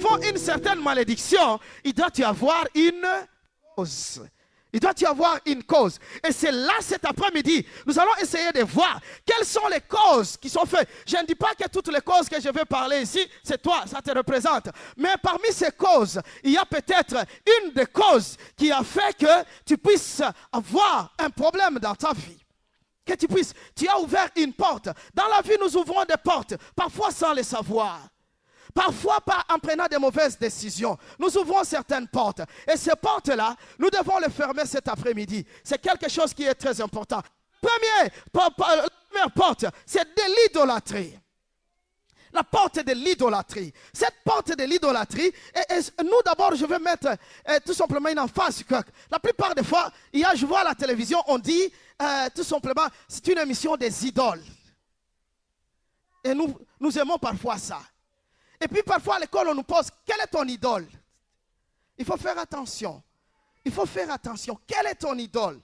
devant une certaine malédiction, il doit y avoir une cause. Il doit y avoir une cause. Et c'est là, cet après-midi, nous allons essayer de voir quelles sont les causes qui sont faites. Je ne dis pas que toutes les causes que je vais parler ici, c'est toi, ça te représente. Mais parmi ces causes, il y a peut-être une des causes qui a fait que tu puisses avoir un problème dans ta vie. Que tu as ouvert une porte. Dans la vie, nous ouvrons des portes, parfois sans le savoir. Parfois, en prenant de mauvaises décisions, nous ouvrons certaines portes. Et ces portes-là, nous devons les fermer cet après-midi. C'est quelque chose qui est très important. La première porte, c'est de l'idolâtrie. La porte de l'idolâtrie. Cette porte de l'idolâtrie, nous d'abord, je vais mettre tout simplement une emphase. La plupart des fois, je vois à la télévision, on dit tout simplement, c'est une émission des idoles. Et nous aimons parfois ça. Et puis parfois à l'école, on nous pose, quelle est ton idole? Il faut faire attention. Il faut faire attention. Quelle est ton idole?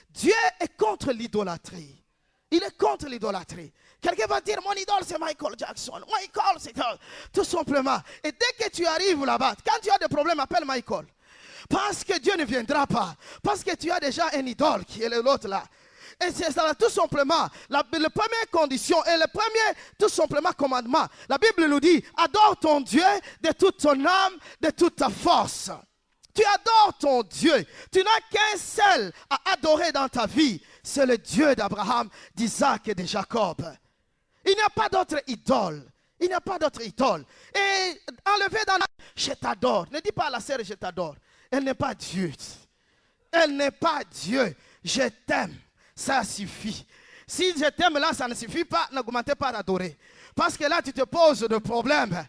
Dieu est contre l'idolâtrie. Il est contre l'idolâtrie. Quelqu'un va dire, mon idole c'est Michael Jackson. Michael c'est tout simplement. Et dès que tu arrives là-bas, quand tu as des problèmes, appelle Michael. Parce que Dieu ne viendra pas. Parce que tu as déjà un idole qui est l'autre là. Et c'est ça tout simplement, la première condition et le premier tout simplement commandement. La Bible nous dit, adore ton Dieu de toute ton âme, de toute ta force. Tu adores ton Dieu. Tu n'as qu'un seul à adorer dans ta vie. C'est le Dieu d'Abraham, d'Isaac et de Jacob. Il n'y a pas d'autre idole. Il n'y a pas d'autre idole. Et enlever dans la... Je t'adore. Ne dis pas à la sœur, je t'adore. Elle n'est pas Dieu. Elle n'est pas Dieu. Je t'aime. Ça suffit. Si je t'aime là, ça ne suffit pas, n'augmentez pas d'adorer. Parce que là, tu te poses des problèmes.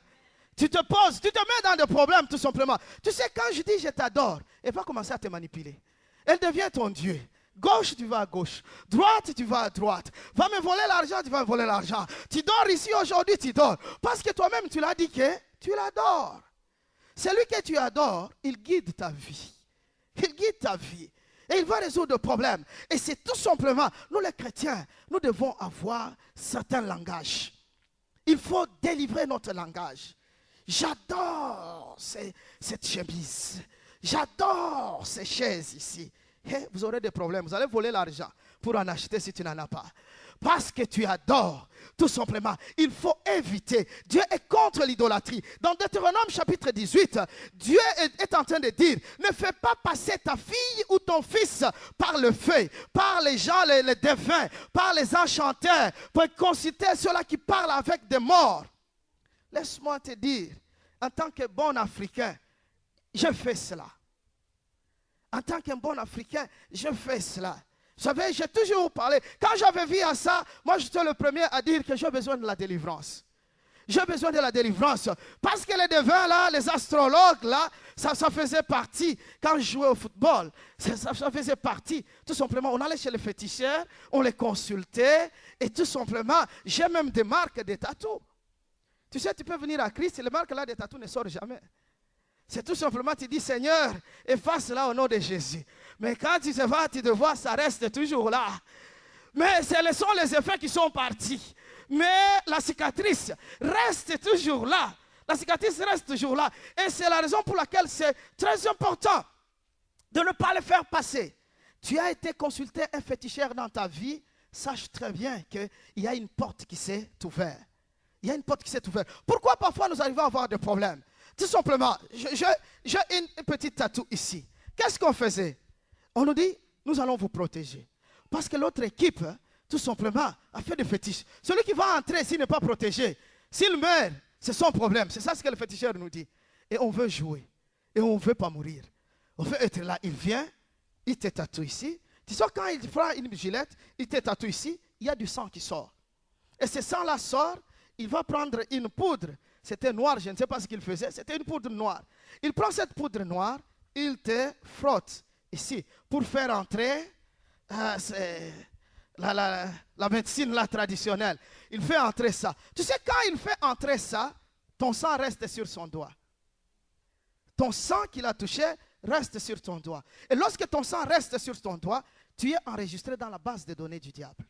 Tu te mets dans des problèmes tout simplement. Tu sais, quand je dis je t'adore, elle va commencer à te manipuler. Elle devient ton Dieu. Gauche, tu vas à gauche. Droite, tu vas à droite. Va me voler l'argent, tu vas me voler l'argent. Tu dors ici aujourd'hui, tu dors. Parce que toi-même, tu l'as dit que tu l'adores. Celui que tu adores, il guide ta vie. Il guide ta vie. Et il va résoudre le problème. Et c'est tout simplement, nous les chrétiens, nous devons avoir certains langages. Il faut délivrer notre langage. J'adore cette chemise. J'adore ces chaises ici. Et vous aurez des problèmes. Vous allez voler l'argent pour en acheter si tu n'en as pas. Parce que tu adores, tout simplement, il faut éviter. Dieu est contre l'idolâtrie. Dans Deutéronome chapitre 18, Dieu est en train de dire, ne fais pas passer ta fille ou ton fils par le feu, par les gens, les défunts, par les enchanteurs, pour consulter ceux-là qui parlent avec des morts. Laisse-moi te dire, en tant que bon Africain, je fais cela. En tant qu'un bon Africain, je fais cela. Vous savez, j'ai toujours parlé. Quand j'avais vu à ça, moi j'étais le premier à dire que j'ai besoin de la délivrance. J'ai besoin de la délivrance. Parce que les devins là, les astrologues là, ça faisait partie. Quand je jouais au football, ça faisait partie. Tout simplement, on allait chez les féticheurs, on les consultait. Et tout simplement, j'ai même des marques de tatous. Tu sais, tu peux venir à Christ et les marques là des tatous ne sortent jamais. C'est tout simplement, tu dis, Seigneur, efface là au nom de Jésus. Mais quand tu te vas, tu te vois, ça reste toujours là. Mais ce sont les effets qui sont partis. Mais la cicatrice reste toujours là. La cicatrice reste toujours là. Et c'est la raison pour laquelle c'est très important de ne pas le faire passer. Tu as été consulté un féticheur dans ta vie, sache très bien qu'il y a une porte qui s'est ouverte. Il y a une porte qui s'est ouverte. Pourquoi parfois nous arrivons à avoir des problèmes? Tout simplement, j'ai une petite tatou ici. Qu'est-ce qu'on faisait? On nous dit, nous allons vous protéger. Parce que l'autre équipe, tout simplement, a fait des fétiches. Celui qui va entrer s'il n'est pas protégé, s'il meurt, c'est son problème. C'est ça ce que le féticheur nous dit. Et on veut jouer. Et on ne veut pas mourir. On veut être là. Il vient, il te tatoue ici. Tu sais, quand il fera une gilette, il te tatoue ici, il y a du sang qui sort. Et ce sang-là sort, il va prendre une poudre. C'était noir, je ne sais pas ce qu'il faisait. C'était une poudre noire. Il prend cette poudre noire, il te frotte ici pour faire entrer la médecine là, traditionnelle. Il fait entrer ça. Tu sais, quand il fait entrer ça, ton sang reste sur son doigt. Ton sang qu'il a touché reste sur ton doigt. Et lorsque ton sang reste sur ton doigt, tu es enregistré dans la base de données du diable.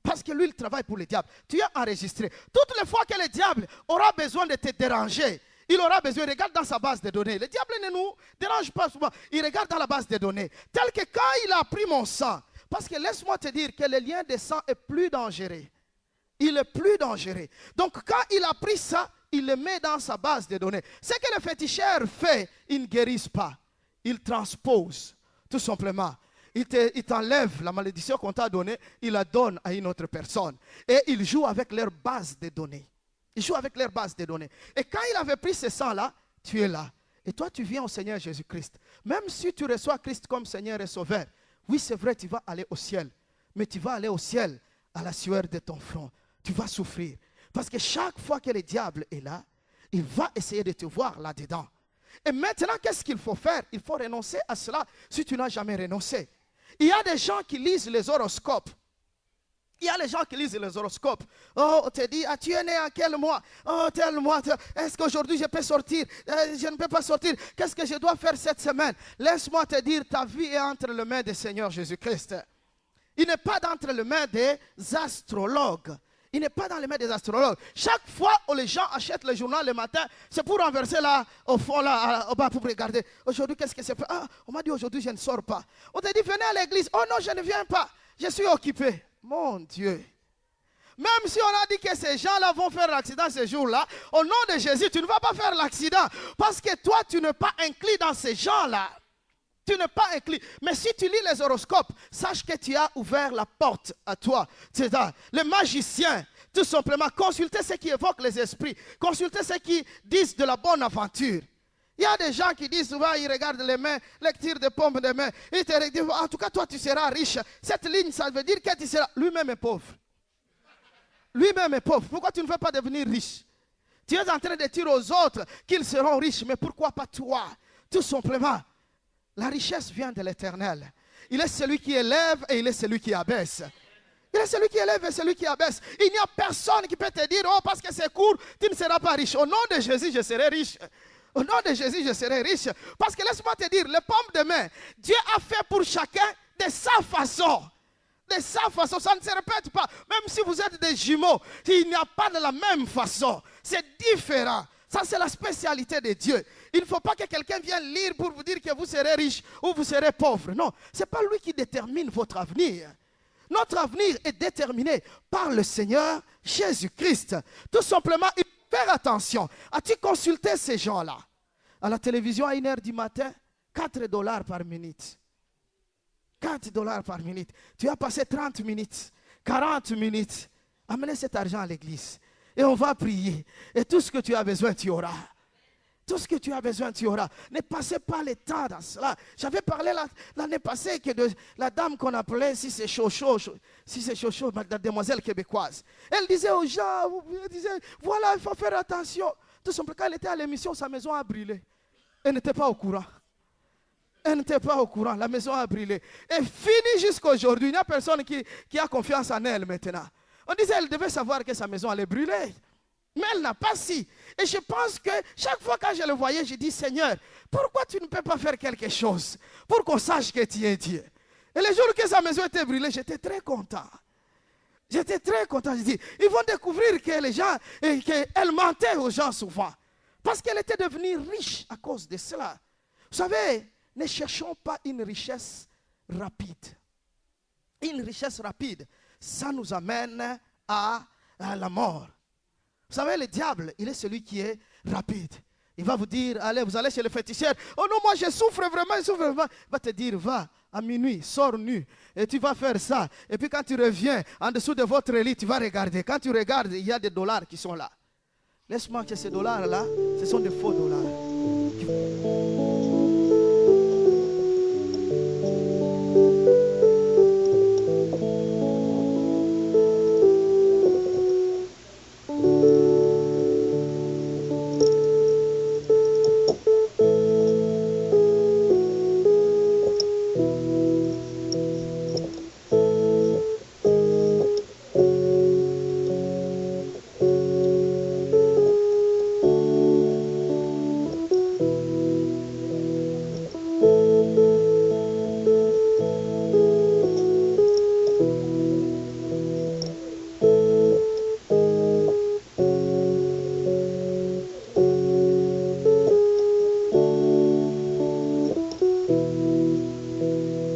Parce que lui, il travaille pour le diable. Tu es enregistré. Toutes les fois que le diable aura besoin de te déranger, il aura besoin, il regarde dans sa base de données. Le diable ne nous dérange pas souvent. Il regarde dans la base de données. Tel que quand il a pris mon sang, parce que laisse-moi te dire que le lien de sang est plus dangereux. Il est plus dangereux. Donc quand il a pris ça, il le met dans sa base de données. Ce que le féticheur fait, il ne guérisse pas. Il transpose, tout simplement. Il t'enlève la malédiction qu'on t'a donnée, il la donne à une autre personne. Et il joue avec leur base de données. Il joue avec leur base de données. Et quand il avait pris ce sang-là, tu es là. Et toi, tu viens au Seigneur Jésus-Christ. Même si tu reçois Christ comme Seigneur et Sauveur, oui, c'est vrai, tu vas aller au ciel. Mais tu vas aller au ciel à la sueur de ton front. Tu vas souffrir. Parce que chaque fois que le diable est là, il va essayer de te voir là-dedans. Et maintenant, qu'est-ce qu'il faut faire? Il faut renoncer à cela si tu n'as jamais renoncé. Il y a des gens qui lisent les horoscopes. Il y a les gens qui lisent les horoscopes. Oh, on te dit, ah, tu es né en quel mois? Oh, tel mois. Est-ce qu'aujourd'hui je peux sortir? Je ne peux pas sortir. Qu'est-ce que je dois faire cette semaine? Laisse-moi te dire, ta vie est entre les mains du Seigneur Jésus-Christ. Il n'est pas entre les mains des astrologues. Il n'est pas dans les mains des astrologues. Chaque fois où les gens achètent le journal le matin, c'est pour renverser là, au fond, là, au bas, pour regarder. Aujourd'hui, qu'est-ce que c'est? Ah, on m'a dit aujourd'hui, je ne sors pas. On t'a dit, venez à l'église. Oh non, je ne viens pas. Je suis occupé. Mon Dieu. Même si on a dit que ces gens-là vont faire l'accident ce jour-là, au nom de Jésus, tu ne vas pas faire l'accident. Parce que toi, tu n'es pas inclus dans ces gens-là. Tu n'es pas inclus. Mais si tu lis les horoscopes, sache que tu as ouvert la porte à toi. C'est ça. Les magiciens, tout simplement, consultez ceux qui évoquent les esprits. Consultez ceux qui disent de la bonne aventure. Il y a des gens qui disent souvent, ils regardent les mains, lecture de pommes de main. Ils te disent, en tout cas, toi, tu seras riche. Cette ligne, ça veut dire que tu seras... Lui-même est pauvre. Lui-même est pauvre. Pourquoi tu ne veux pas devenir riche? Tu es en train de dire aux autres qu'ils seront riches, mais pourquoi pas toi? Tout simplement. La richesse vient de l'Éternel. Il est celui qui élève et il est celui qui abaisse. Il est celui qui élève et celui qui abaisse. Il n'y a personne qui peut te dire, oh, parce que c'est court, tu ne seras pas riche. Au nom de Jésus, je serai riche. Au nom de Jésus, je serai riche. Parce que laisse-moi te dire, les pommes de main, Dieu a fait pour chacun de sa façon. De sa façon, ça ne se répète pas. Même si vous êtes des jumeaux, il n'y a pas de la même façon. C'est différent. Ça, c'est la spécialité de Dieu. Il ne faut pas que quelqu'un vienne lire pour vous dire que vous serez riche ou vous serez pauvre. Non, ce n'est pas lui qui détermine votre avenir. Notre avenir est déterminé par le Seigneur Jésus-Christ. Tout simplement, il faut faire attention. As-tu consulté ces gens-là? À la télévision, à 1h du matin, $4 par minute. $4 par minute. Tu as passé 30 minutes, 40 minutes. Amenez cet argent à l'église. Et on va prier. Et tout ce que tu as besoin, tu auras. Tout ce que tu as besoin, tu auras. Ne passez pas le temps dans cela. J'avais parlé l'année passée que de la dame qu'on appelait, si c'est Chocho, la demoiselle québécoise. Elle disait aux gens, voilà, il faut faire attention. Tout simplement, quand elle était à l'émission, sa maison a brûlé. Elle n'était pas au courant. Elle n'était pas au courant. La maison a brûlé. Et fini jusqu'à aujourd'hui. Il n'y a personne qui a confiance en elle maintenant. On disait qu'elle devait savoir que sa maison allait brûler. Mais elle n'a pas si. Et je pense que chaque fois que je le voyais, je dis, Seigneur, pourquoi tu ne peux pas faire quelque chose pour qu'on sache que tu es Dieu? Et le jour que sa maison était brûlée, j'étais très content. J'étais très content. Je dis, ils vont découvrir que les gens, qu'elle mentait aux gens souvent. Parce qu'elle était devenue riche à cause de cela. Vous savez, ne cherchons pas une richesse rapide. Une richesse rapide, ça nous amène à la mort. Vous savez, le diable, il est celui qui est rapide. Il va vous dire, allez, vous allez chez le féticheur. Oh non, moi je souffre vraiment, je souffre vraiment. Il va te dire, va à minuit, sors nu. Et tu vas faire ça. Et puis quand tu reviens, en dessous de votre lit, tu vas regarder. Quand tu regardes, il y a des dollars qui sont là. Laisse-moi que ces dollars-là, ce sont des faux dollars.